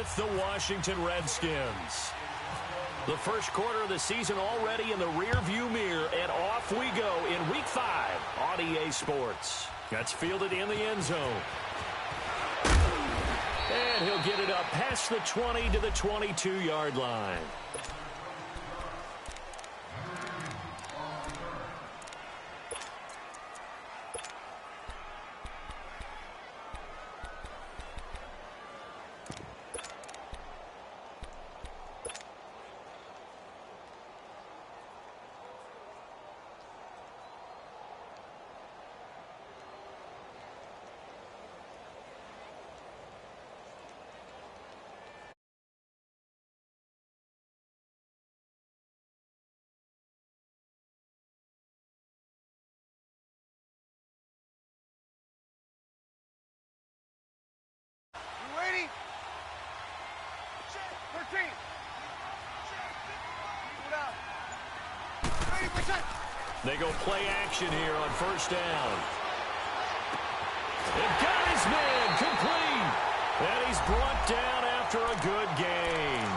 with the Washington Redskins. The first quarter of the season already in the rearview mirror, and off we go in Week 5 on EA Sports. That's fielded in the end zone. And he'll get it up past the 20 to the 22-yard line. Ready? 13. They go play action here on first down. And got his man complete. And he's brought down after a good gain.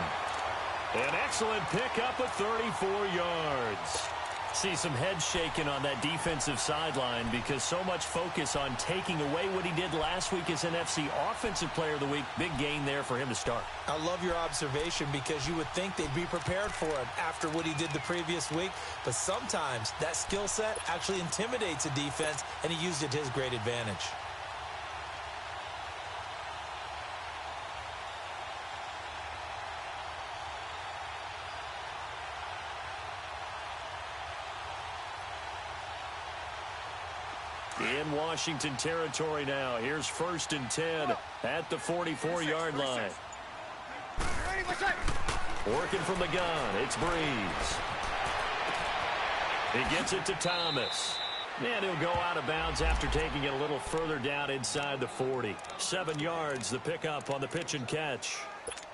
An excellent pickup of 34 yards. See some head shaking on that defensive sideline because so much focus on taking away what he did last week as NFC Offensive Player of the Week. Big gain there for him to start. I love your observation because you would think they'd be prepared for him after what he did the previous week. But sometimes that skill set actually intimidates a defense, and he used it to his great advantage. In Washington territory now. Here's 1st and 10 at the 44-yard line. Working from the gun, it's Breeze. He gets it to Thomas. And he'll go out of bounds after taking it a little further down inside the 40. 7 yards, the pickup on the pitch and catch.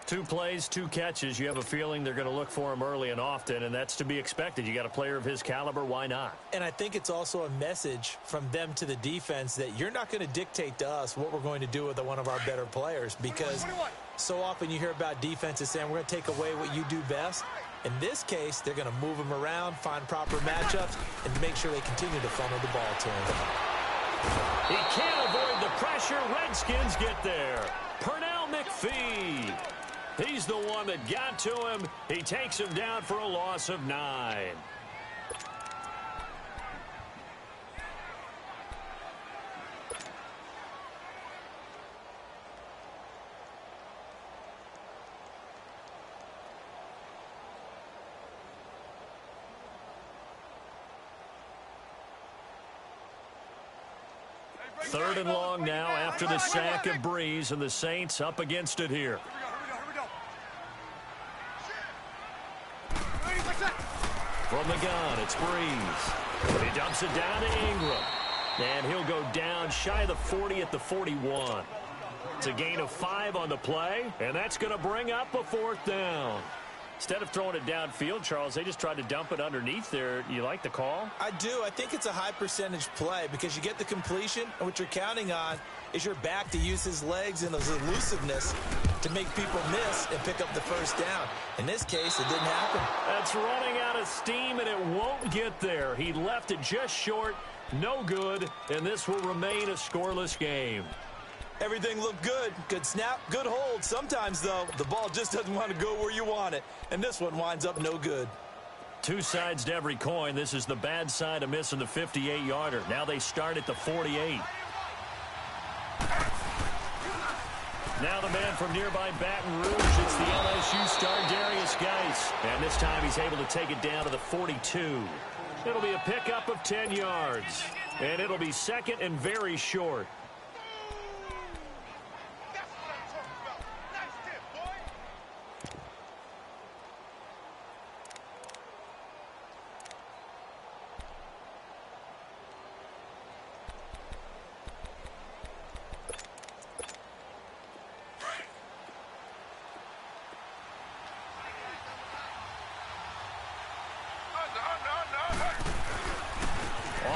2 plays, 2 catches. You have a feeling they're going to look for him early and often, and that's to be expected. You got a player of his caliber, why not? And I think it's also a message from them to the defense that you're not going to dictate to us what we're going to do with one of our better players, because so often you hear about defenses saying we're going to take away what you do best. In this case, they're going to move him around, find proper matchups, and make sure they continue to funnel the ball to him. He can't avoid the pressure. Redskins get there. Pernell McPhee. He's the one that got to him. He takes him down for a loss of 9. Third and long now after the sack of Breeze, and the Saints up against it here. From the gun, it's Breeze. He dumps it down to Ingram. And he'll go down shy of the 40 at the 41. It's a gain of 5 on the play, and that's going to bring up a 4th down. Instead of throwing it downfield, Charles, they just tried to dump it underneath there. You like the call? I do. I think it's a high percentage play because you get the completion, and what you're counting on is your back to use his legs and his elusiveness to make people miss and pick up the first down. In this case, it didn't happen. That's running out of steam, and it won't get there. He left it just short, no good, and this will remain a scoreless game. Everything looked good. Good snap, good hold. Sometimes, though, the ball just doesn't want to go where you want it, and this one winds up no good. 2 sides to every coin. This is the bad side of missing the 58-yarder. Now they start at the 48. Now the man from nearby Baton Rouge, it's the LSU star Darius Geis. And this time he's able to take it down to the 42. It'll be a pickup of 10 yards. And it'll be 2nd and very short.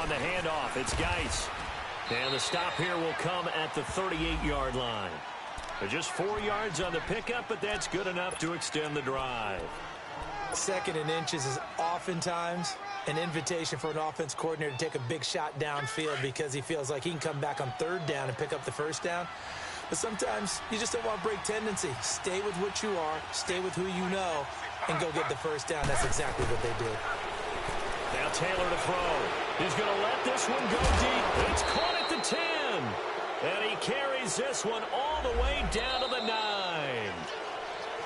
On the handoff, it's Geis. And the stop here will come at the 38-yard line. They're just 4 yards on the pickup, but that's good enough to extend the drive. 2nd and inches is oftentimes an invitation for an offense coordinator to take a big shot downfield because he feels like he can come back on 3rd down and pick up the 1st down. But sometimes you just don't want to break tendency. Stay with what you are, stay with who you know, and go get the 1st down. That's exactly what they did. Now Taylor to throw. He's going to let this one go deep. It's caught at the 10. And he carries this one all the way down to the 9.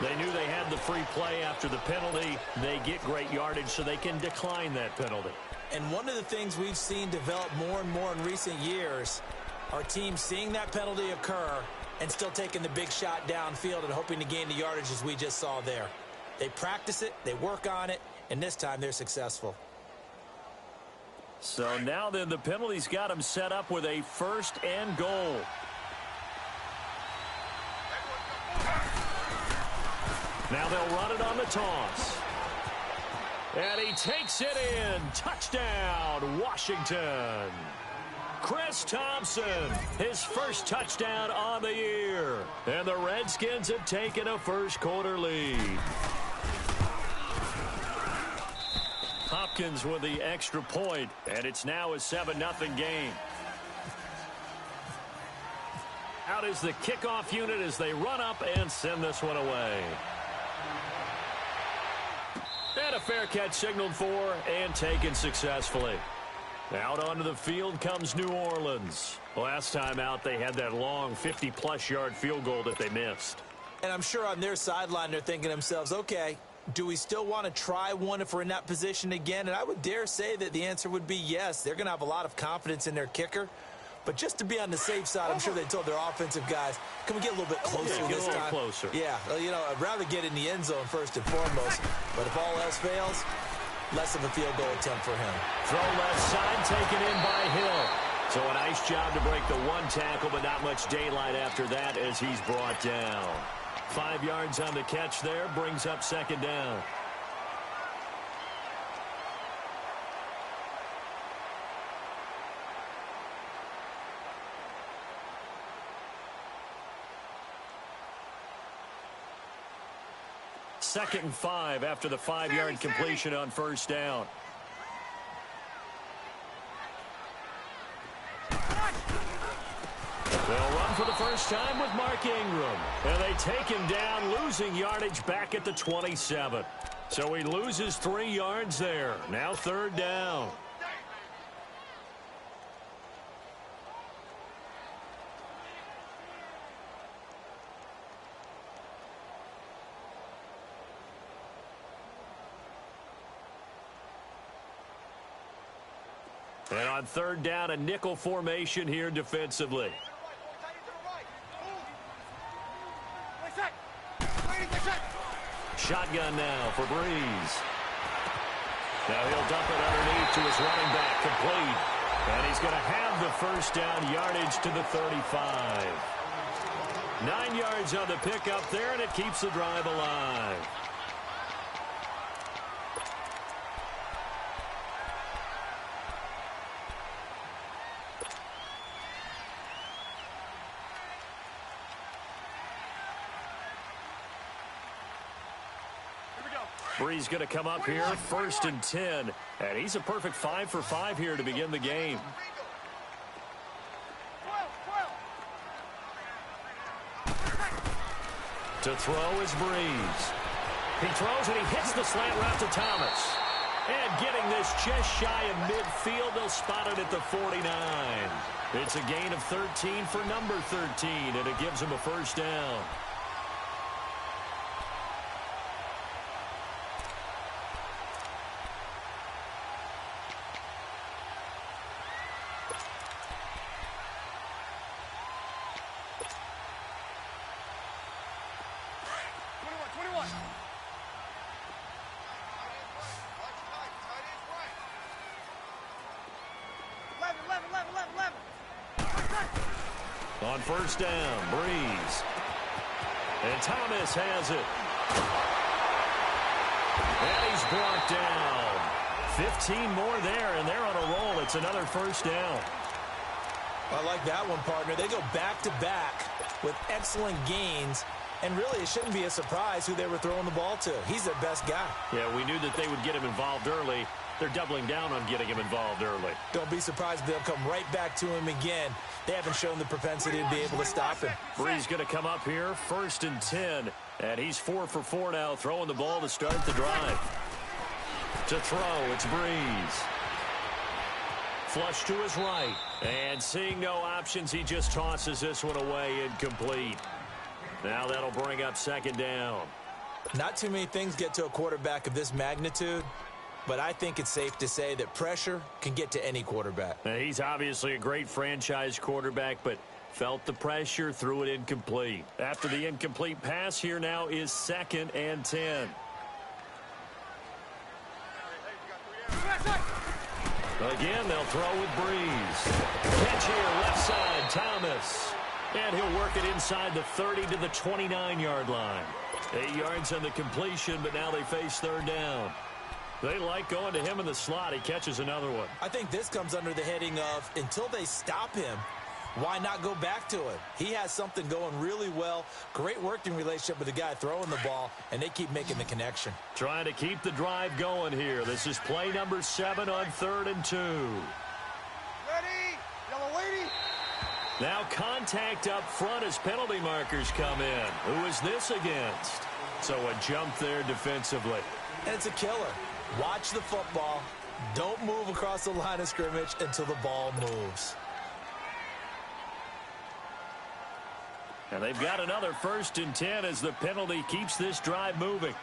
They knew they had the free play after the penalty. They get great yardage so they can decline that penalty. And one of the things we've seen develop more and more in recent years are teams seeing that penalty occur and still taking the big shot downfield and hoping to gain the yardage as we just saw there. They practice it, they work on it, and this time they're successful. So now then the penalty's got them set up with a 1st and goal. Now they'll run it on the toss. And he takes it in. Touchdown, Washington. Chris Thompson, his 1st touchdown on the year. And the Redskins have taken a 1st quarter lead. Hopkins with the extra point, and it's now a 7-0 game. Out is the kickoff unit as they run up and send this one away. And a fair catch signaled for and taken successfully. Out onto the field comes New Orleans. Last time out, they had that long 50-plus yard field goal that they missed. And I'm sure on their sideline they're thinking to themselves, okay, do we still want to try one if we're in that position again? And I would dare say that the answer would be yes. They're going to have a lot of confidence in their kicker. But just to be on the safe side, I'm sure they told their offensive guys, can we get a little bit closer this time? Closer. Yeah, well, you know, I'd rather get in the end zone first and foremost. But if all else fails, less of a field goal attempt for him. Throw left side, taken in by Hill. So a nice job to break the 1 tackle, but not much daylight after that as he's brought down. 5 yards on the catch there, brings up 2nd down. Second and 5 after the 5-yard completion on 1st down. They'll run for the first time with Mark Ingram. And they take him down, losing yardage back at the 27. So he loses 3 yards there. Now 3rd down. And on 3rd down, a nickel formation here defensively. Shotgun now for Breeze. Now he'll dump it underneath to his running back, complete. And he's going to have the 1st down, yardage to the 35. 9 yards on the pickup there, and it keeps the drive alive. Breeze going to come up here, 1st and 10. And he's a perfect 5 for 5 here to begin the game. To throw is Breeze. He throws and he hits the slant route to Thomas. And getting this just shy of midfield, they'll spot it at the 49. It's a gain of 13 for number 13, and it gives him a 1st down. On 1st down, Breeze. And Thomas has it. And he's brought down. 15 more there, and they're on a roll. It's another 1st down. I like that one, partner. They go back-to-back with excellent gains. And really, it shouldn't be a surprise who they were throwing the ball to. He's their best guy. Yeah, we knew that they would get him involved early. They're doubling down on getting him involved early. Don't be surprised if they'll come right back to him again. They haven't shown the propensity to be able to stop him. Bree's going to come up here, 1st and 10. And he's 4 for 4 now, throwing the ball to start the drive. To throw, it's Breeze. Flush to his right. And seeing no options, he just tosses this one away, incomplete. Now that'll bring up 2nd down. Not too many things get to a quarterback of this magnitude, but I think it's safe to say that pressure can get to any quarterback. Now, he's obviously a great franchise quarterback, but felt the pressure, threw it incomplete. After the incomplete pass, here now is 2nd and 10. Again, they'll throw with Breeze. Catch here, left side, Thomas. And he'll work it inside the 30 to the 29-yard line. 8 yards on the completion, but now they face 3rd down. They like going to him in the slot. He catches another one. I think this comes under the heading of, until they stop him, why not go back to it? He has something going really well. Great working relationship with the guy throwing the ball, and they keep making the connection. Trying to keep the drive going here. This is play number 7 on 3rd and 2. Ready? Yellow lady. Now contact up front as penalty markers come in. Who is this against? So a jump there defensively. And it's a killer. Watch the football. Don't move across the line of scrimmage until the ball moves. And they've got another 1st and 10 as the penalty keeps this drive moving.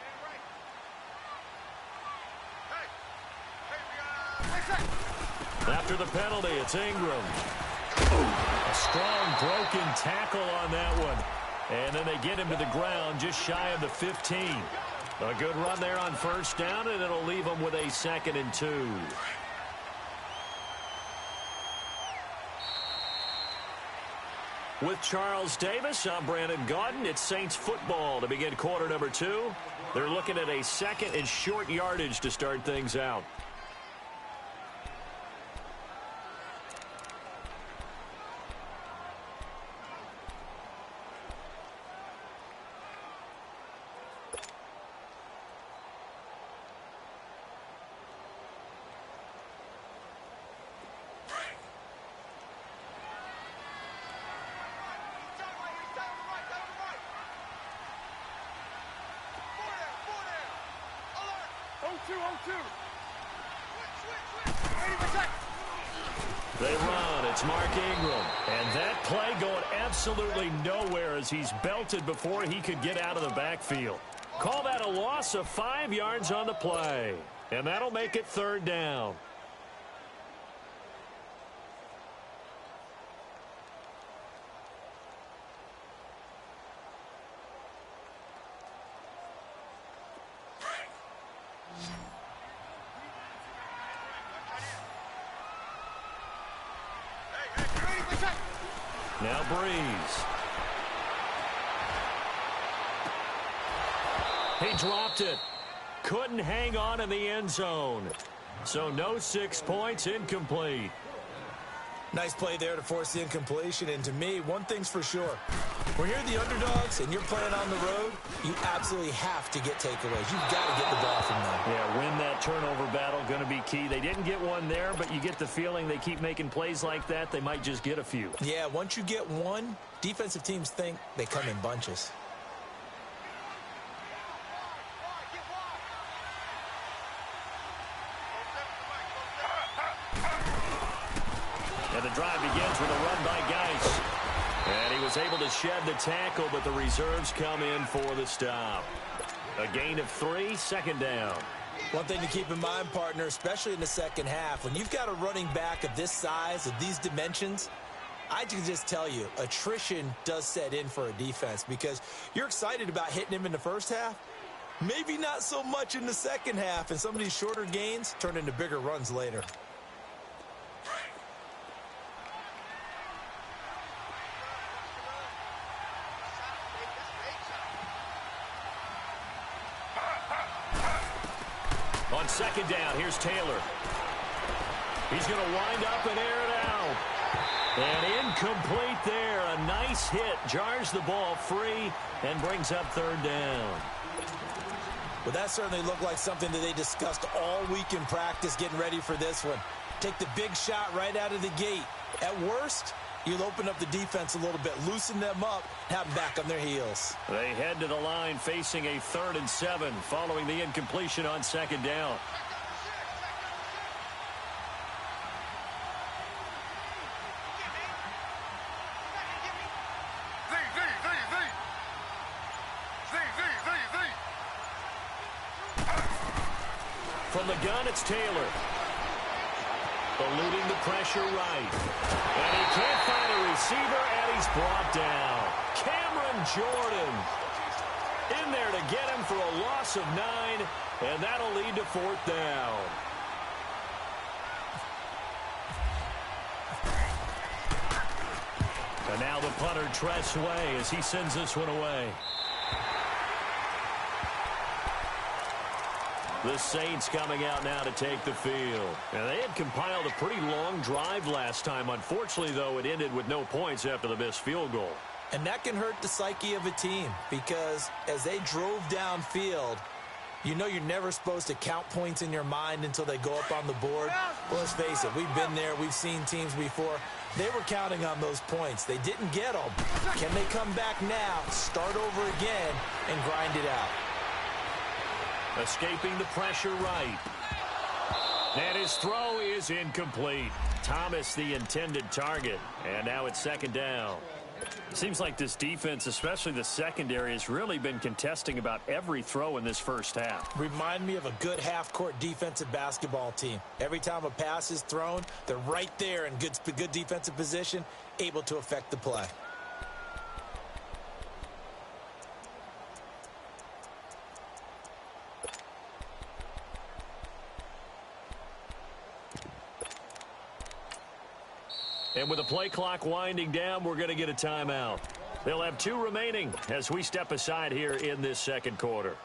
After the penalty, it's Ingram. A strong broken tackle on that one. And then they get him to the ground just shy of the 15. A good run there on 1st down, and it'll leave them with a 2nd and 2. With Charles Davis, I'm Brandon Gaudin. It's Saints football to begin quarter number 2. They're looking at a 2nd and short yardage to start things out. They run. It's Mark Ingram. And that play going absolutely nowhere as he's belted before he could get out of the backfield. Call that a loss of 5 yards on the play. And that'll make it 3rd down. Now Breeze. He dropped it. Couldn't hang on in the end zone. So no 6 points, incomplete. Nice play there to force the incompletion. And to me, one thing's for sure. When you're the underdogs and you're playing on the road, you absolutely have to get takeaways. You've got to get the ball from them. Yeah, win that turnover battle, going to be key. They didn't get one there, but you get the feeling they keep making plays like that, they might just get a few. Yeah, once you get one, defensive teams think they come in bunches. And the drive begins with a run by Geis. And he was able to shed the tackle, but the reserves come in for the stop. A gain of 3, 2nd down. One thing to keep in mind, partner, especially in the second half, when you've got a running back of this size, of these dimensions, I can just tell you, attrition does set in for a defense because you're excited about hitting him in the first half. Maybe not so much in the second half, and some of these shorter gains turn into bigger runs later. On 2nd down, here's Taylor. He's going to wind up and air it out. And incomplete there. A nice hit. Jars the ball free and brings up third down. Well, that certainly looked like something that they discussed all week in practice getting ready for this one. Take the big shot right out of the gate. At worst, you'll open up the defense a little bit, loosen them up, have them back on their heels. They head to the line facing a 3rd and 7 following the incompletion on 2nd down. From the gun, it's Taylor. Eluding the pressure right. And he can't find a receiver, and he's brought down. Cameron Jordan in there to get him for a loss of 9, and that'll lead to 4th down. And now the punter, Tress Way, as he sends this one away. The Saints coming out now to take the field. And they had compiled a pretty long drive last time. Unfortunately, though, it ended with no points after the missed field goal. And that can hurt the psyche of a team because as they drove downfield, you know you're never supposed to count points in your mind until they go up on the board. Well, let's face it, we've been there. We've seen teams before. They were counting on those points. They didn't get them. Can they come back now, start over again, and grind it out? Escaping the pressure right. And his throw is incomplete. Thomas the intended target. And now it's 2nd down. Seems like this defense, especially the secondary, has really been contesting about every throw in this first half. Remind me of a good half-court defensive basketball team. Every time a pass is thrown, they're right there in good defensive position, able to affect the play. And with the play clock winding down, we're going to get a timeout. They'll have 2 remaining as we step aside here in this 2nd quarter.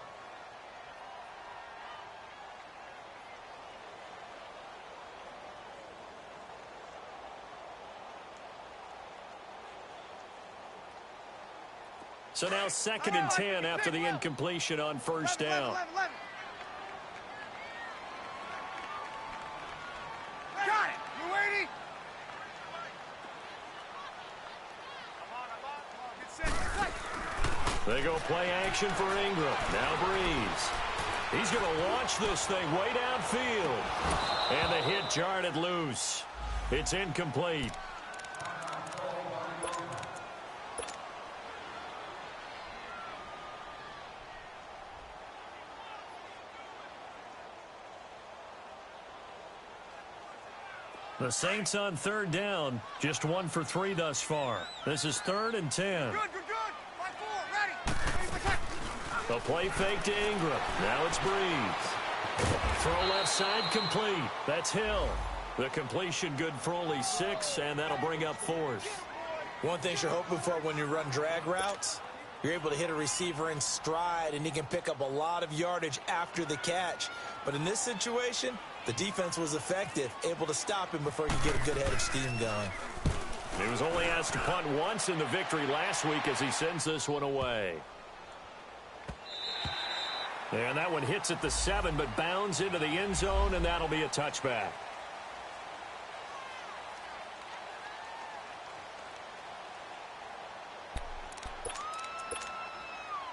So now 2nd and 10 after the incompletion on 1st down. They go play action for Ingram. Now Breeze. He's going to launch this thing way downfield. And the hit jarred it loose. It's incomplete. The Saints on 3rd down, just 1 for 3 thus far. This is 3rd and 10. Good. The play fake to Ingram. Now it's Breeze. Throw left side complete. That's Hill. The completion good for only 6, and that'll bring up 4th. One thing you're hoping for when you run drag routes, you're able to hit a receiver in stride, and he can pick up a lot of yardage after the catch. But in this situation, the defense was effective, able to stop him before he could get a good head of steam going. He was only asked to punt once in the victory last week as he sends this one away. And that one hits at the 7, but bounds into the end zone, and that'll be a touchback.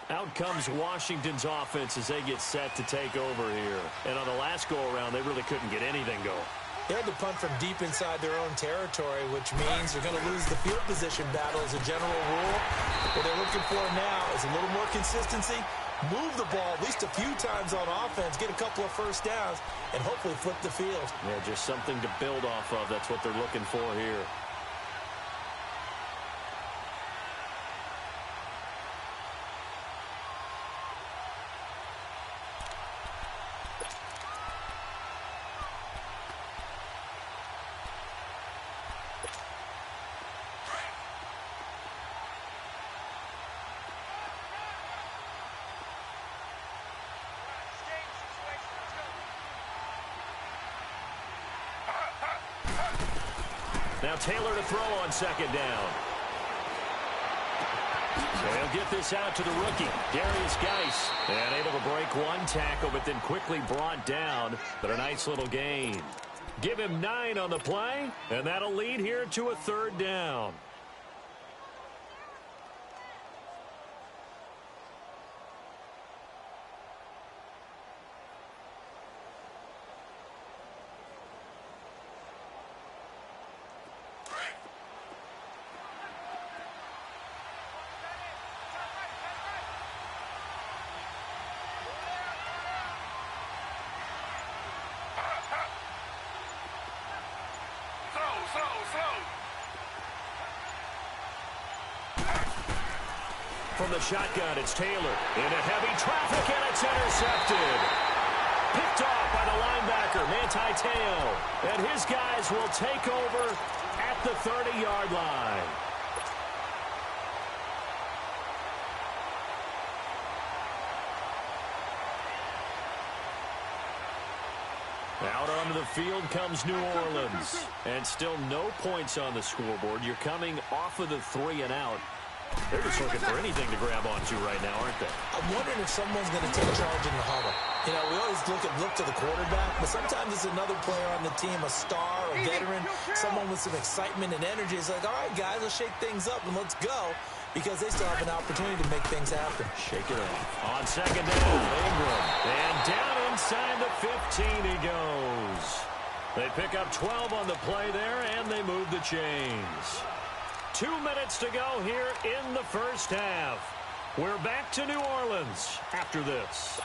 Out comes Washington's offense as they get set to take over here. And on the last go-around, they really couldn't get anything going. They had to punt from deep inside their own territory, which means they're going to lose the field position battle as a general rule. What they're looking for now is a little more consistency, move the ball at least a few times on offense, get a couple of first downs, and hopefully flip the field. Yeah, just something to build off of. That's what they're looking for here. Now Taylor to throw on second down. They'll get this out to the rookie, Darius Geis. And able to break one tackle, but then quickly brought down. But a nice little gain. Give him 9 on the play, and that'll lead here to a third down. From the shotgun, it's Taylor into heavy traffic, and it's intercepted. Picked off by the linebacker, Manti Te'o. And his guys will take over at the 30-yard line. Out onto the field comes New Orleans. And still no points on the scoreboard. You're coming off of the 3 and out. They're just looking for anything to grab onto right now, aren't they? I'm wondering if someone's going to take charge in the huddle. You know, we always look to the quarterback, but sometimes it's another player on the team, a star, a veteran, someone with some excitement and energy. It's like, all right, guys, let's shake things up and let's go, because they still have an opportunity to make things happen. Shake it off. On second down, Ingram. And down inside the 15 he goes. They pick up 12 on the play there, and they move the chains. 2 minutes to go here in the first half. We're back to New Orleans after this.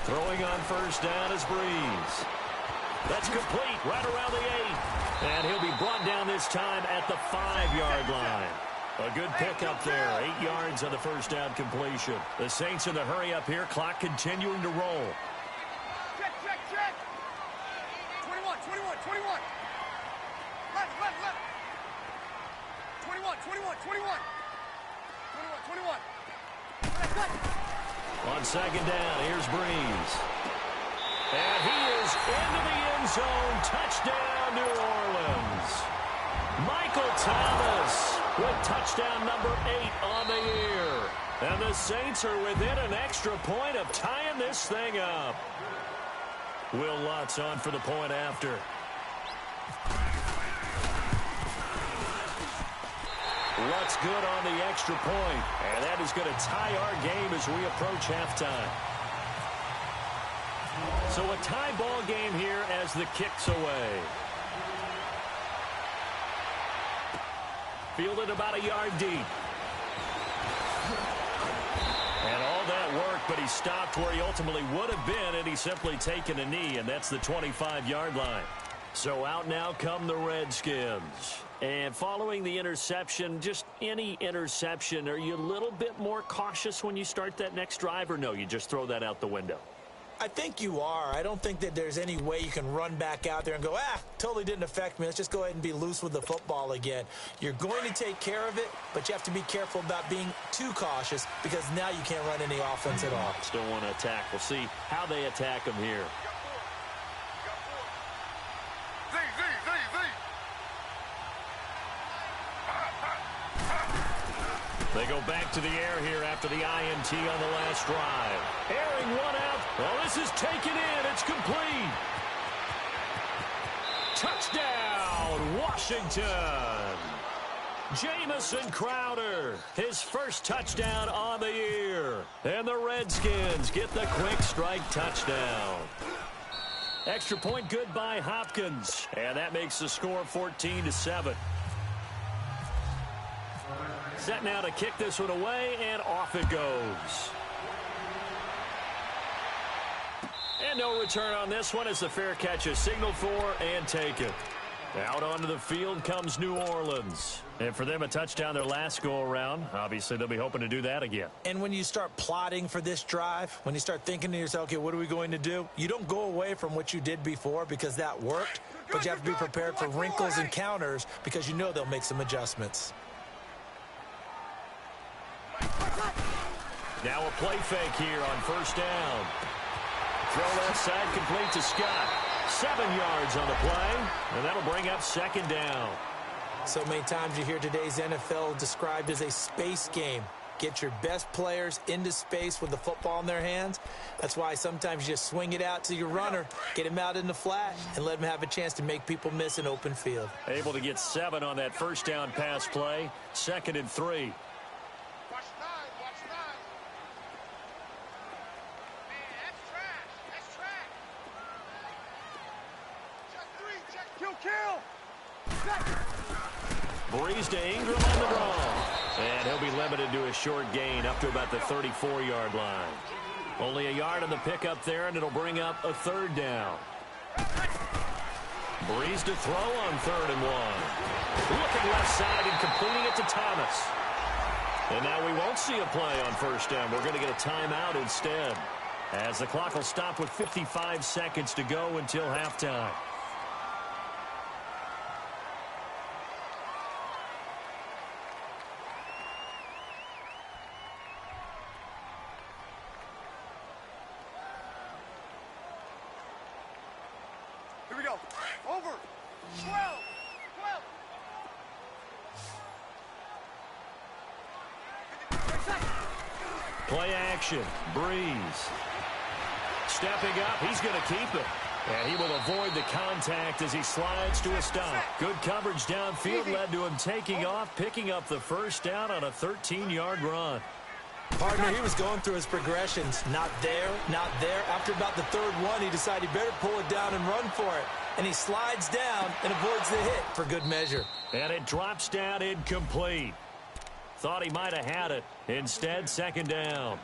Throwing on first down is Breeze. That's complete right around the 8. And he'll be brought down this time at the 5-yard line. A good pickup there. 8 yards on the first down completion. The Saints in the hurry up here. Clock continuing to roll. Check. 21. Left. 21. On second down, here's Breeze. And he is into the end zone. Touchdown, New Orleans. Michael Thomas with touchdown number 8 on the year. And the Saints are within an extra point of tying this thing up. Will Lutz on for the point after. Lutz good on the extra point. And that is going to tie our game as we approach halftime. So a tie ball game here as the kick's away. Fielded about a yard deep. And all that work, but he stopped where he ultimately would have been, and he's simply taken a knee, and that's the 25-yard line. So out now come the Redskins. And following the interception, just any interception, are you a little bit more cautious when you start that next drive, or no, you just throw that out the window? I think you are. I don't think that there's any way you can run back out there and go, totally didn't affect me. Let's just go ahead and be loose with the football again. You're going to take care of it, but you have to be careful about being too cautious, because now you can't run any offense at all. Still want to attack. We'll see how they attack him here. They go back to the air here after the INT on the last drive. Airing one out. Oh, this is taken in. It's complete. Touchdown, Washington. Jamison Crowder, his first touchdown on the year. And the Redskins get the quick strike touchdown. Extra point good by Hopkins. And that makes the score 14-7. Set now to kick this one away, and off it goes. And no return on this one as the fair catch is signaled for and taken. Out onto the field comes New Orleans. And for them, a touchdown their last go-around. Obviously, they'll be hoping to do that again. And when you start plotting for this drive, when you start thinking to yourself, okay, what are we going to do? You don't go away from what you did before because that worked, but you have to be prepared for wrinkles and counters because you know they'll make some adjustments. Now a play fake here on first down. Throw left side complete to Scott. 7 yards on the play, and that'll bring up second down. So many times you hear today's NFL described as a space game. Get your best players into space with the football in their hands. That's why sometimes you just swing it out to your runner, get him out in the flat, and let him have a chance to make people miss an open field. Able to get 7 on that first down pass play. 2nd and 3. Watch 9, watch 9. Man, that's trash. That's trash. Check 3, check. Kill. Check. Breeze to Ingram on the draw. And he'll be limited to a short gain up to about the 34-yard line. Only a yard on the pickup there, and it'll bring up a 3rd down. Breeze to throw on 3rd and 1. Looking left side and completing it to Thomas. And now we won't see a play on first down. We're going to get a timeout instead, as the clock will stop with 55 seconds to go until halftime. Here we go. Over. 12. Play action. Breeze. Stepping up. He's going to keep it. And he will avoid the contact as he slides to a stop. Good coverage downfield led to him taking off, picking up the first down on a 13-yard run. Partner, he was going through his progressions. Not there, not there. After about the 3rd one, he decided he better pull it down and run for it. And he slides down and avoids the hit for good measure. And it drops down incomplete. Thought he might have had it. Instead, 2nd down.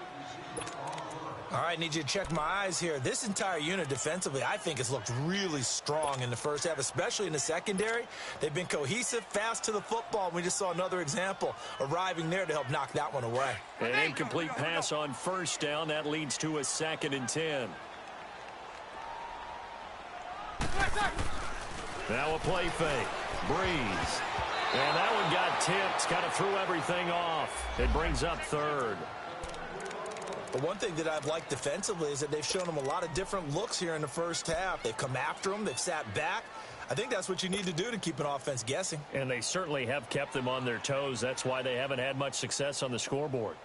All right, need you to check my eyes here. This entire unit defensively, I think, has looked really strong in the first half, especially in the secondary. They've been cohesive, fast to the football. We just saw another example arriving there to help knock that one away. An incomplete pass on first down. That leads to a 2nd and 10. Now a play fake. Breeze. And that one got tipped. Kind of threw everything off. It brings up 3rd. But one thing that I've liked defensively is that they've shown them a lot of different looks here in the first half. They've come after them. They've sat back. I think that's what you need to do to keep an offense guessing. And they certainly have kept them on their toes. That's why they haven't had much success on the scoreboard.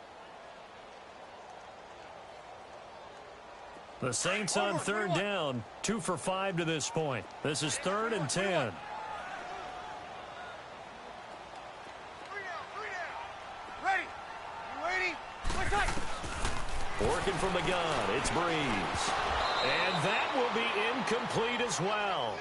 The Saints on 3rd down, 2 for 5 to this point. This is 3rd and 10. 3 down. Ready. You ready? Left side. Working from the gun, it's Breeze. And that will be incomplete as well.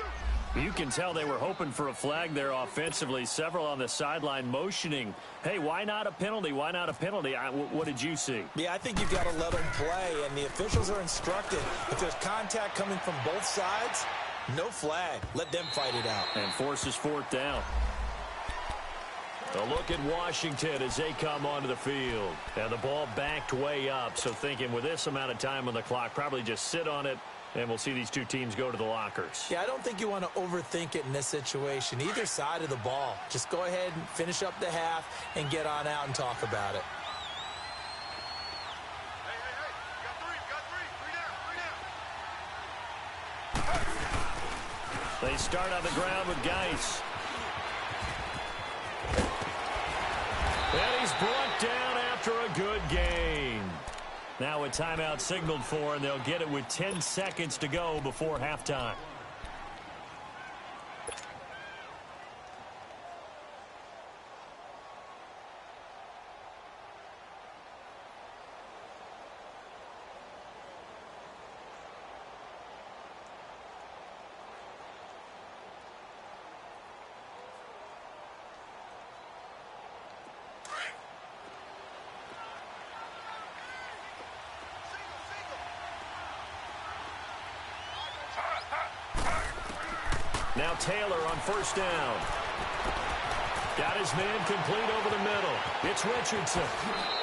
You can tell they were hoping for a flag there offensively. Several on the sideline motioning, hey, why not a penalty? Why not a penalty? What did you see? Yeah, I think you've got to let them play, and the officials are instructed. If there's contact coming from both sides, no flag. Let them fight it out. And forces 4th down. A look at Washington as they come onto the field. And the ball backed way up, so thinking with this amount of time on the clock, probably just sit on it, and we'll see these two teams go to the lockers. Yeah, I don't think you want to overthink it in this situation. Either side of the ball. Just go ahead and finish up the half and get on out and talk about it. Hey. You got 3. 3 down. They start on the ground with Geis. And he's brought down after a good game. Now a timeout signaled for, and they'll get it with 10 seconds to go before halftime. Now Taylor on first down. Got his man complete over the middle. It's Richardson.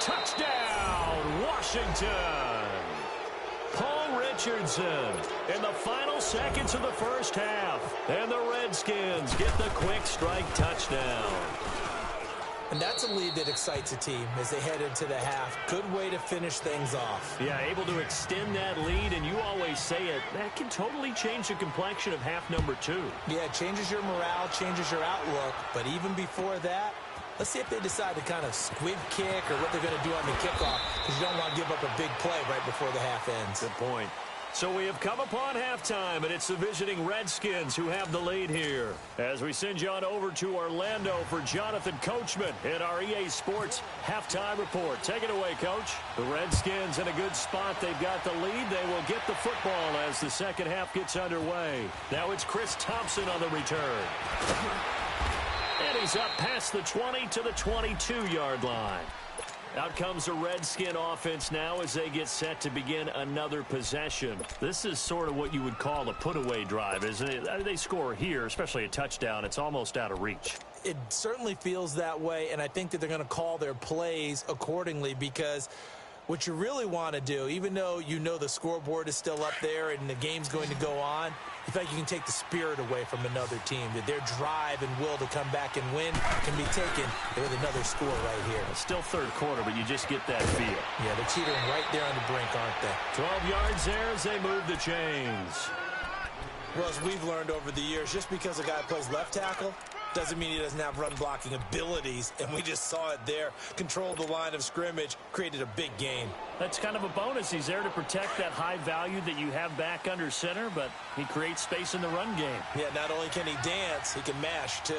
Touchdown, Washington. Paul Richardson in the final seconds of the first half. And the Redskins get the quick strike touchdown. And that's a lead that excites a team as they head into the half. Good way to finish things off. Yeah, able to extend that lead, and you always say it, that can totally change the complexion of half number 2. Yeah, it changes your morale, changes your outlook. But even before that, let's see if they decide to kind of squib kick or what they're going to do on the kickoff, because you don't want to give up a big play right before the half ends. Good point. So we have come upon halftime, and it's the visiting Redskins who have the lead here. As we send you on over to Orlando for Jonathan Coachman in our EA Sports Halftime Report. Take it away, Coach. The Redskins in a good spot. They've got the lead. They will get the football as the second half gets underway. Now it's Chris Thompson on the return. And he's up past the 20 to the 22-yard line. Out comes the Redskin offense now as they get set to begin another possession. This is sort of what you would call a put-away drive, isn't it? They score here, especially a touchdown. It's almost out of reach. It certainly feels that way, and I think that they're going to call their plays accordingly, because what you really want to do, even though you know the scoreboard is still up there and the game's going to go on, you feel like you can take the spirit away from another team, that their drive and will to come back and win can be taken with another score right here. It's still third quarter, but you just get that feel. Yeah, they're teetering right there on the brink, aren't they? 12 yards there as they move the chains. Well, as we've learned over the years, just because a guy plays left tackle doesn't mean he doesn't have run-blocking abilities, and we just saw it there. Controlled the line of scrimmage, created a big gain. That's kind of a bonus. He's there to protect that high value that you have back under center, but he creates space in the run game. Yeah, not only can he dance, he can mash, too.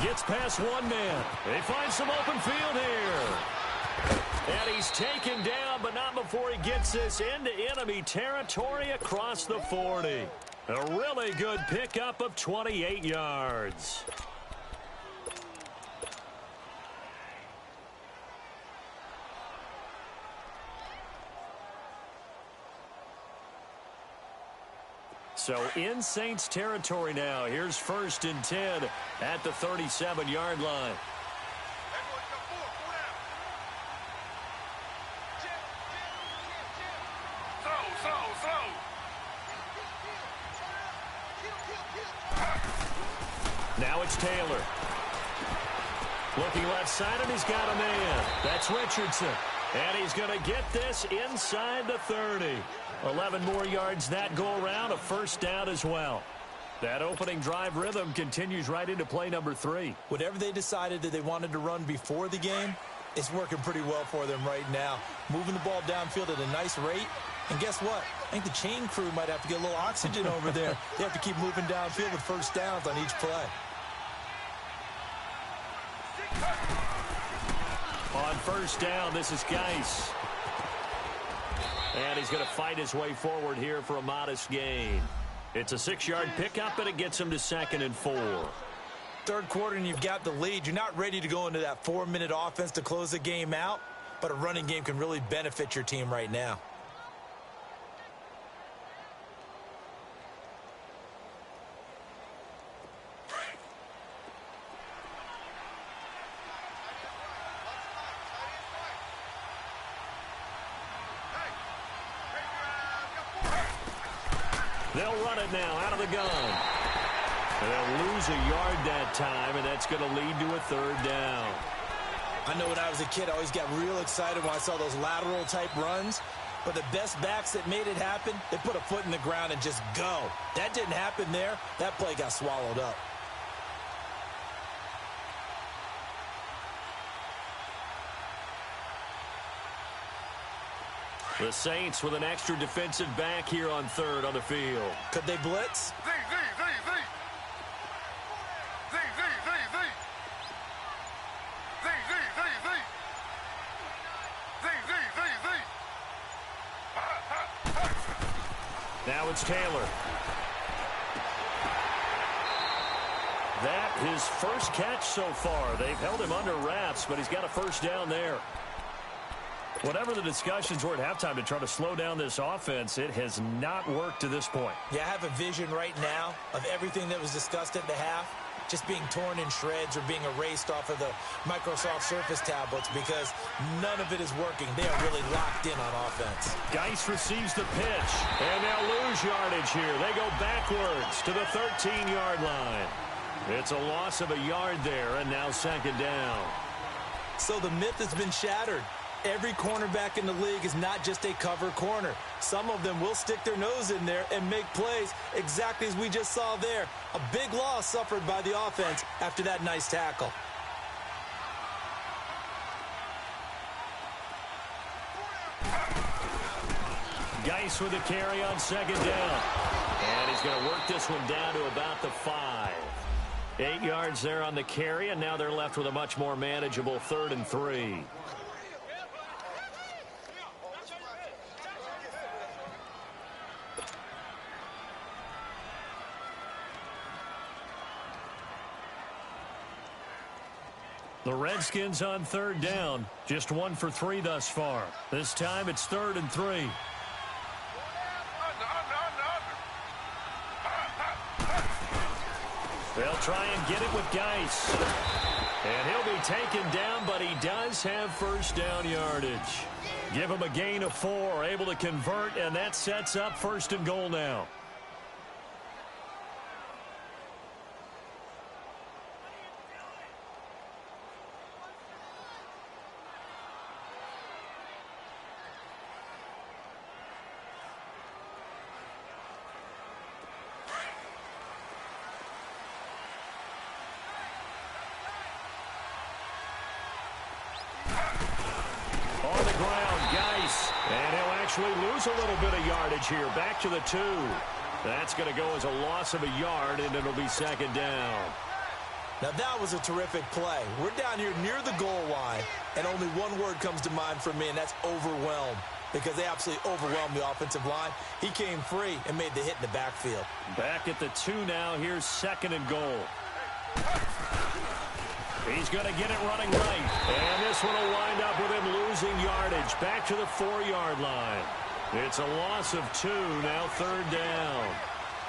Gets past one man. They find some open field here. And he's taken down, but not before he gets this into enemy territory across the 40. A really good pickup of 28 yards. So in Saints territory now. Here's 1st and 10 at the 37-yard line. Now it's Taylor. Looking left side, and he's got a man. That's Richardson. And he's going to get this inside the 30. 11 more yards that go around, a first down as well. That opening drive rhythm continues right into play number 3. Whatever they decided that they wanted to run before the game, it's working pretty well for them right now. Moving the ball downfield at a nice rate. And guess what? I think the chain crew might have to get a little oxygen over there. They have to keep moving downfield with first downs on each play. On first down, this is Geis. And he's going to fight his way forward here for a modest gain. It's a 6-yard pickup, and it gets him to 2nd and 4. Third quarter, and you've got the lead. You're not ready to go into that 4-minute offense to close the game out, but a running game can really benefit your team right now. They'll run it now out of the gun. They'll lose a yard that time, and that's going to lead to a 3rd down. I know when I was a kid, I always got real excited when I saw those lateral-type runs. But the best backs that made it happen, they put a foot in the ground and just go. That didn't happen there. That play got swallowed up. The Saints with an extra defensive back here on 3rd on the field. Could they blitz? Now it's Taylor. That his first catch so far. They've held him under wraps, but he's got a first down there. Whatever the discussions were at halftime to try to slow down this offense, it has not worked to this point. Yeah, I have a vision right now of everything that was discussed at the half just being torn in shreds or being erased off of the Microsoft Surface tablets because none of it is working. They are really locked in on offense. Geis receives the pitch, and they'll lose yardage here. They go backwards to the 13-yard line. It's a loss of a yard there, and now second down. So the myth has been shattered. Every cornerback in the league is not just a cover corner. Some of them will stick their nose in there and make plays exactly as we just saw there. A big loss suffered by the offense after that nice tackle. Geis with the carry on second down. And he's going to work this one down to about the 5. 8 yards there on the carry, and now they're left with a much more manageable 3rd and 3. The Redskins on 3rd down. Just 1 for 3 thus far. This time it's 3rd and 3. They'll try and get it with Geis. And he'll be taken down, but he does have first down yardage. Give him a gain of 4, able to convert, and that sets up 1st and goal now. On the ground, Geis. And he'll actually lose a little bit of yardage here. Back to the 2. That's going to go as a loss of a yard, and it'll be second down. Now that was a terrific play. We're down here near the goal line, and only one word comes to mind for me, and that's overwhelmed. Because they absolutely overwhelmed the offensive line. He came free and made the hit in the backfield. Back at the 2 now. Here's 2nd and goal. He's going to get it running right. And this one will wind up with him losing yardage. Back to the 4-yard line. It's a loss of 2, now 3rd down.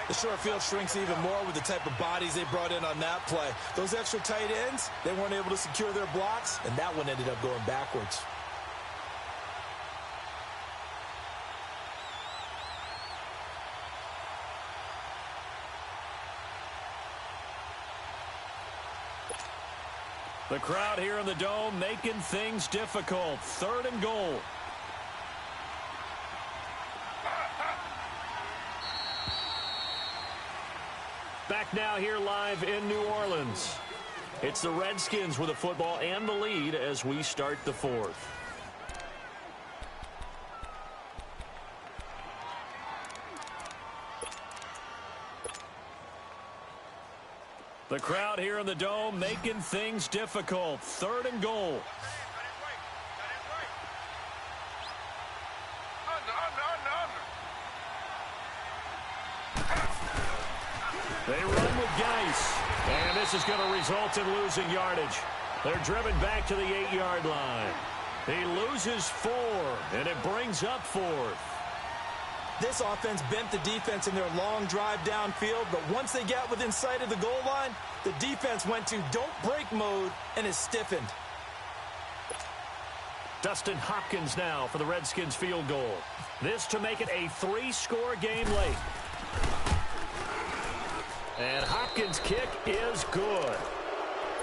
The short field shrinks even more with the type of bodies they brought in on that play. Those extra tight ends, they weren't able to secure their blocks, and that one ended up going backwards. The crowd here in the Dome making things difficult. 3rd and goal. Back now here live in New Orleans. It's the Redskins with the football and the lead as we start the 4th. The crowd here in the Dome making things difficult. 3rd and goal. They run with Geis. And this is going to result in losing yardage. They're driven back to the 8-yard line. He loses 4, and it brings up 4th. This offense bent the defense in their long drive downfield, but once they got within sight of the goal line, the defense went to don't break mode and is stiffened. Dustin Hopkins now for the Redskins field goal. This to make it a 3-score game late. And Hopkins' kick is good.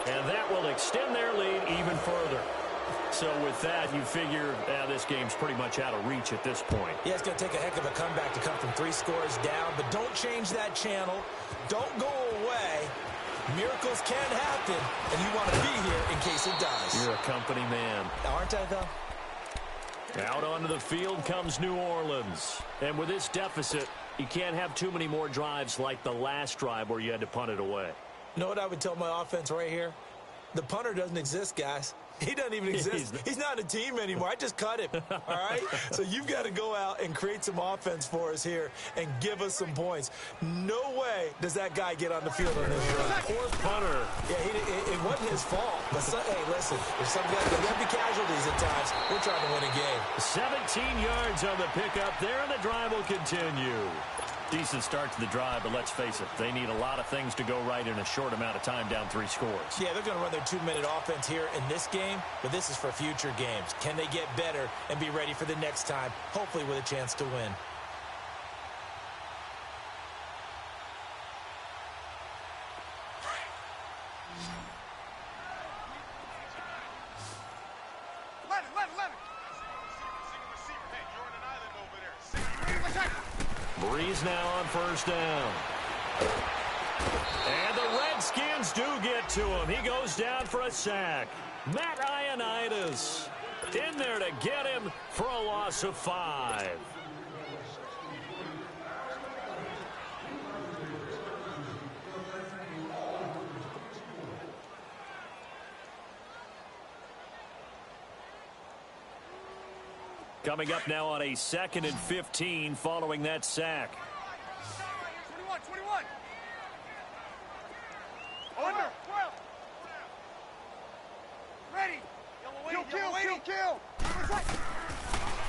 And that will extend their lead even further. So with that, you figure this game's pretty much out of reach at this point. Yeah, it's going to take a heck of a comeback to come from 3 scores down, but don't change that channel. Don't go away. Miracles can happen, and you want to be here in case it does. You're a company man. Aren't I, though? Out onto the field comes New Orleans. And with this deficit, you can't have too many more drives like the last drive where you had to punt it away. You know what I would tell my offense right here? The punter doesn't exist, guys. He doesn't even exist. He's not a team anymore. I just cut him, all right? So you've got to go out and create some offense for us here and give us some points. No way does that guy get on the field on this run. Fourth punter. Yeah, it wasn't his fault. But, hey, listen, there's some guys that have the casualties at times. We're trying to win a game. 17 yards on the pickup there, and the drive will continue. Decent start to the drive, but let's face it, they need a lot of things to go right in a short amount of time, down 3 scores. Yeah, they're going to run their 2-minute offense here in this game, but this is for future games. Can they get better and be ready for the next time, hopefully with a chance to win? Breeze now on first down. And the Redskins do get to him. He goes down for a sack. Matt Ioannidis in there to get him for a loss of 5. Coming up now on a 2nd and 15 following that sack. 21. Under. Ready. Kill.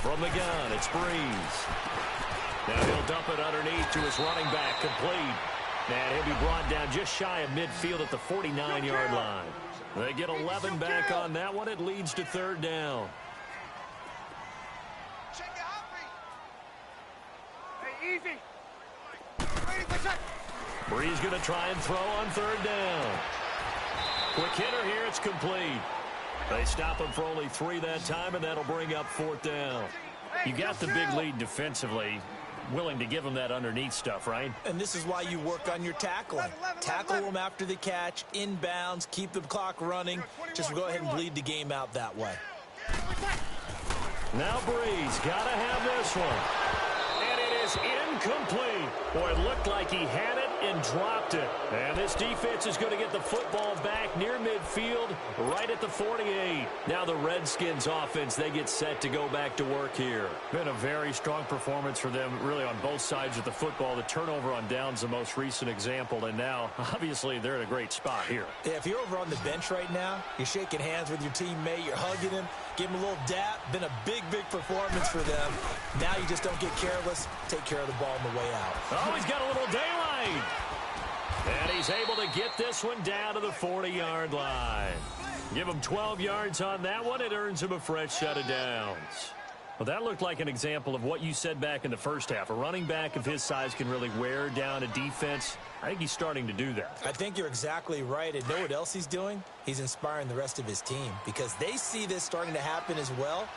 From the gun, it's Breeze. Now he'll dump it underneath to his running back, complete. And he'll be brought down just shy of midfield at the 49-yard line. They get 11 back on that one. It leads to 3rd down. Easy. Breeze going to try and throw on 3rd down. Quick hitter here, it's complete. They stop him for only 3 that time, and that'll bring up 4th down. You got the big lead defensively, willing to give him that underneath stuff, right? And this is why you work on your tackling. Tackle them after the catch, inbounds, keep the clock running. Just go ahead and bleed the game out that way. Now Breeze got to have this one. Incomplete. Boy, it looked like he had it and dropped it. And this defense is going to get the football back near midfield, right at the 48. Now the Redskins offense, they get set to go back to work here. Been a very strong performance for them, really, on both sides of the football. The turnover on downs, the most recent example, and now, obviously, they're in a great spot here. Yeah, if you're over on the bench right now, you're shaking hands with your teammate, you're hugging him, give him a little dap. Been a big performance for them. Now you just don't get careless. Take care of the ball on the way out. Oh, he's got a little daylight. And he's able to get this one down to the 40-yard line. Give him 12 yards on that one. It earns him a fresh set of downs. Well, that looked like an example of what you said back in the first half. A running back of his size can really wear down a defense. I think he's starting to do that. I think you're exactly right. And know what else he's doing? He's inspiring the rest of his team because they see this starting to happen as well.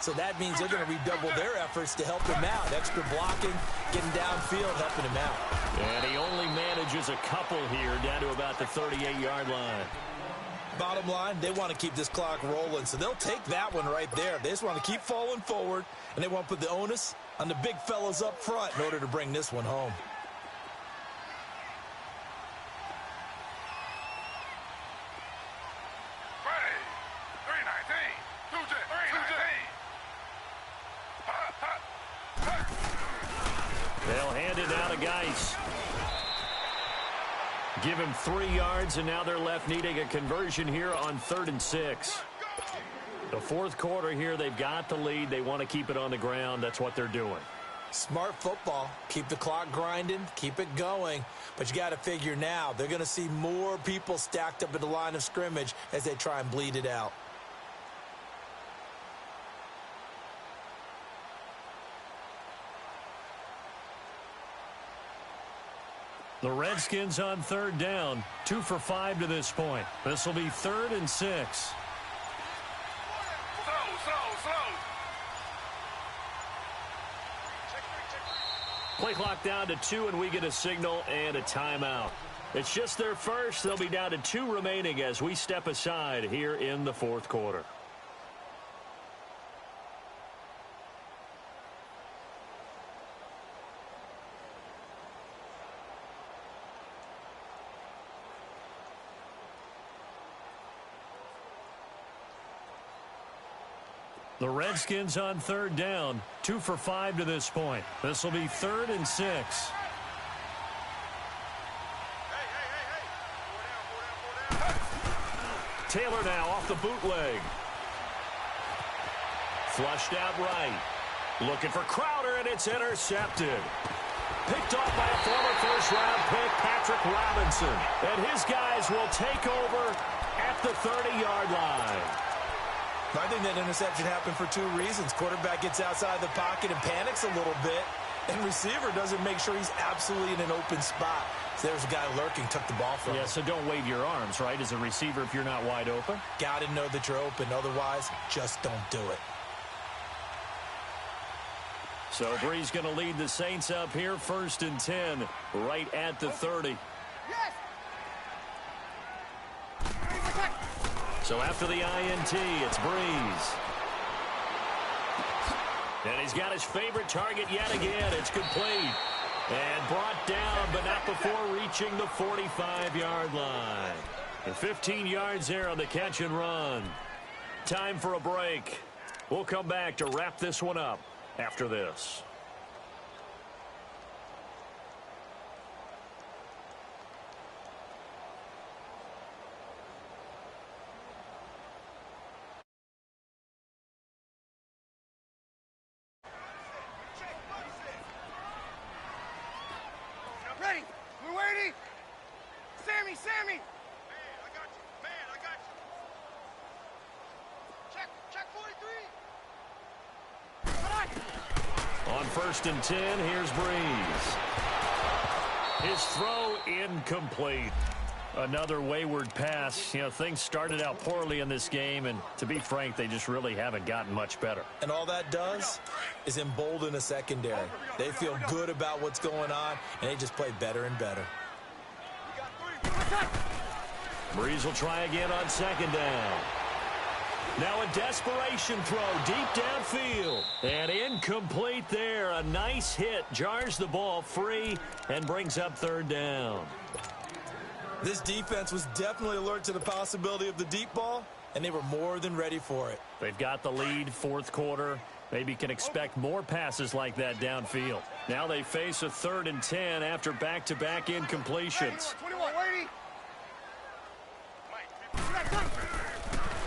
So that means they're going to redouble their efforts to help him out. Extra blocking, getting downfield, helping him out. And he only manages a couple here down to about the 38-yard line. Bottom line, they want to keep this clock rolling, so they'll take that one right there. They just want to keep falling forward, and they want to put the onus on the big fellas up front in order to bring this one home. They'll hand it down to Geis. Give him 3 yards, and now they're left needing a conversion here on 3rd and 6. The 4th quarter here, they've got the lead. They want to keep it on the ground. That's what they're doing. Smart football. Keep the clock grinding. Keep it going. But you got to figure now, they're going to see more people stacked up at the line of scrimmage as they try and bleed it out. The Redskins on 3rd down, 2 for 5 to this point. This will be 3rd and 6. Play clock down to 2, and we get a signal and a timeout. It's just their first. They'll be down to 2 remaining as we step aside here in the 4th quarter. The Redskins on third down, 2 for 5 to this point. This will be 3rd and 6. Taylor now off the bootleg. Flushed out right. Looking for Crowder, and it's intercepted. Picked off by a former first-round pick, Patrick Robinson. And his guys will take over at the 30-yard line. I think that interception happened for 2 reasons. Quarterback gets outside the pocket and panics a little bit, and receiver doesn't make sure he's absolutely in an open spot. So there's a guy lurking, took the ball from him. Yeah, so don't wave your arms, right, as a receiver if you're not wide open. Got to know that you're open. Otherwise, just don't do it. So Bree's going to lead the Saints up here, 1st and 10, right at the 30. Yes. So after the INT, it's Breeze. And he's got his favorite target yet again. It's complete. And brought down, but not before reaching the 45-yard line. And 15 yards there on the catch and run. Time for a break. We'll come back to wrap this one up after this. Ready. We're waiting. Sammy. Man, I got you. Check 43. On 1st and 10, here's Breeze. His throw incomplete. Another wayward pass. You know, things started out poorly in this game, and to be frank, they just really haven't gotten much better. And all that does is embolden a secondary. They feel good about what's going on, and they just play better and better. Breeze will try again on 2nd down. Now a desperation throw deep downfield. And incomplete there. A nice hit. Jars the ball free and brings up 3rd down. This defense was definitely alert to the possibility of the deep ball, and they were more than ready for it. They've got the lead, 4th quarter. Maybe can expect more passes like that downfield. Now they face a 3rd and 10 after back-to-back incompletions. 21, waiting.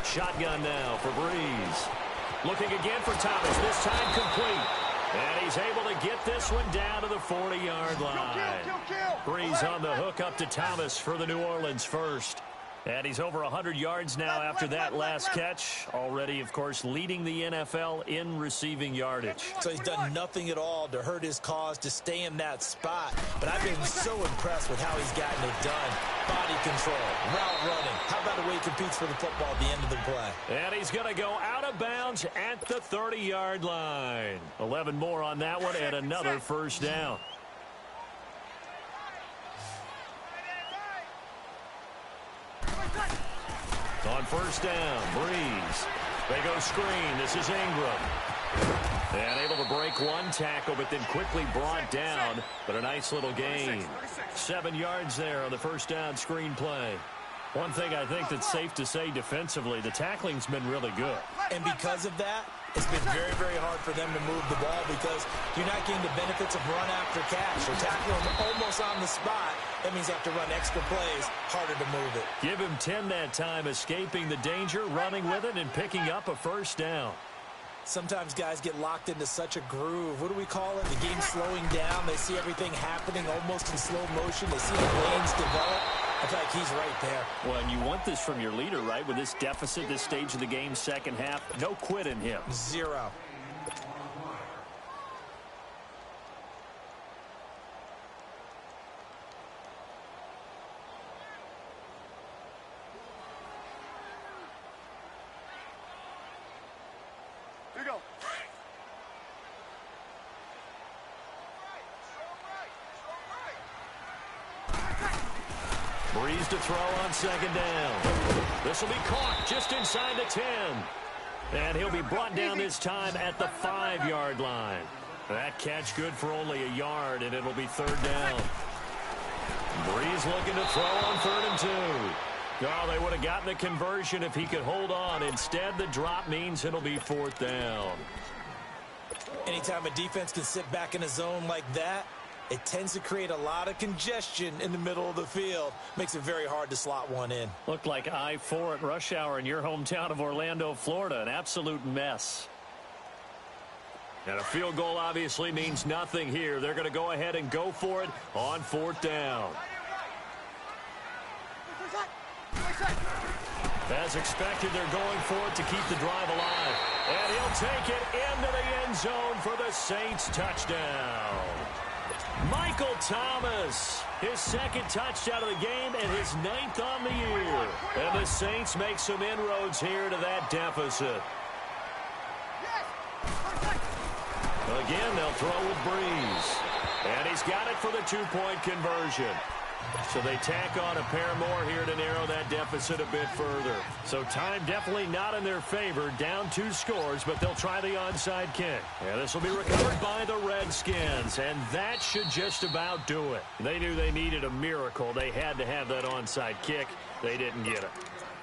Shotgun now for Breeze. Looking again for Thomas, this time complete. And he's able to get this one down to the 40-yard line. Breeze on the hook up to Thomas for the New Orleans first. And he's over 100 yards now after that last catch. Already, of course, leading the NFL in receiving yardage. So he's done nothing at all to hurt his cause, to stay in that spot. But I've been so impressed with how he's gotten it done. Body control, route running. How about the way he competes for the football at the end of the play? And he's going to go out of bounds at the 30-yard line. 11 more on that one and another 1st down. On 1st down, Breeze. They go screen. This is Ingram. And able to break one tackle, but then quickly brought down. But a nice little gain. 7 yards there on the 1st down screen play. One thing I think that's safe to say defensively, the tackling's been really good. And because of that, it's been very, very hard for them to move the ball because you're not getting the benefits of run after catch. They're tackling them almost on the spot. That means you have to run extra plays, harder to move it. Give him 10 that time, escaping the danger, running with it, and picking up a 1st down. Sometimes guys get locked into such a groove. What do we call it? The game's slowing down. They see everything happening almost in slow motion. They see the lanes develop. I feel like he's right there. Well, and you want this from your leader, right? With this deficit, this stage of the game, 2nd half, no quit in him. 0. Here you go. Breeze to throw on 2nd down. This will be caught just inside the 10. And he'll be brought down this time at the 5-yard line. That catch good for only a yard, and it'll be 3rd down. Breeze looking to throw on 3rd and 2. Oh, they would have gotten the conversion if he could hold on. Instead, the drop means it'll be 4th down. Anytime a defense can sit back in a zone like that, it tends to create a lot of congestion in the middle of the field. Makes it very hard to slot one in. Looked like I-4 at rush hour in your hometown of Orlando, Florida. An absolute mess. And a field goal obviously means nothing here. They're going to go ahead and go for it on 4th down. As expected, they're going for it to keep the drive alive. And he'll take it into the end zone for the Saints touchdown. Michael Thomas, his 2nd touchdown of the game and his 9th on the year. And the Saints make some inroads here to that deficit. Again, they'll throw with Breeze. And he's got it for the 2-point conversion. So they tack on a pair more here to narrow that deficit a bit further. So time definitely not in their favor. Down 2 scores, but they'll try the onside kick. And this will be recovered by the Redskins. And that should just about do it. They knew they needed a miracle. They had to have that onside kick. They didn't get it.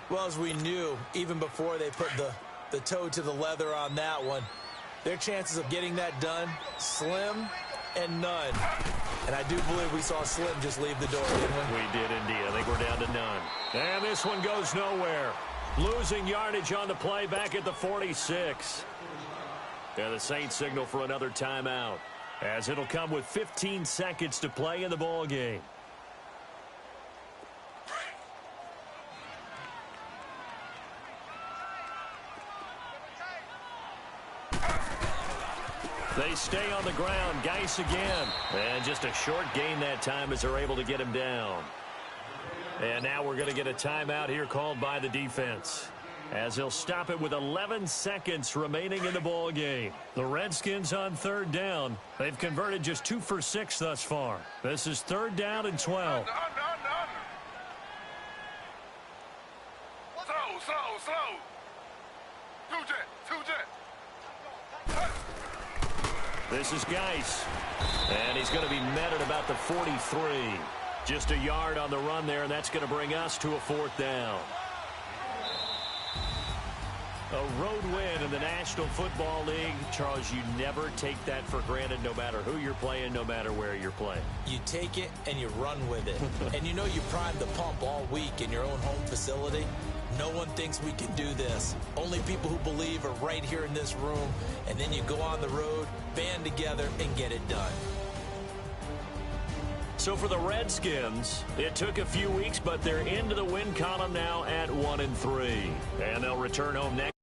Well, as we knew, even before they put the toe to the leather on that one, their chances of getting that done, slim and none. And I do believe we saw Slim just leave the door, didn't we? We did indeed. I think we're down to none. And this one goes nowhere. Losing yardage on the play back at the 46. And the Saints signal for another timeout, as it'll come with 15 seconds to play in the ball game. They stay on the ground. Geis again. And just a short gain that time as they're able to get him down. And now we're going to get a timeout here called by the defense, as they'll stop it with 11 seconds remaining in the ball game. The Redskins on 3rd down. They've converted just 2 for 6 thus far. This is 3rd down and 12. Slow. 2 jet. This is Geis. And he's going to be met at about the 43. Just a yard on the run there, and that's going to bring us to a 4th down. A road win in the National Football League. Charles, you never take that for granted, no matter who you're playing, no matter where you're playing. You take it and you run with it. And you know you primed the pump all week in your own home facility. No one thinks we can do this. Only people who believe are right here in this room. And then you go on the road, band together, and get it done. So for the Redskins, it took a few weeks, but they're into the win column now at 1-3. And they'll return home next.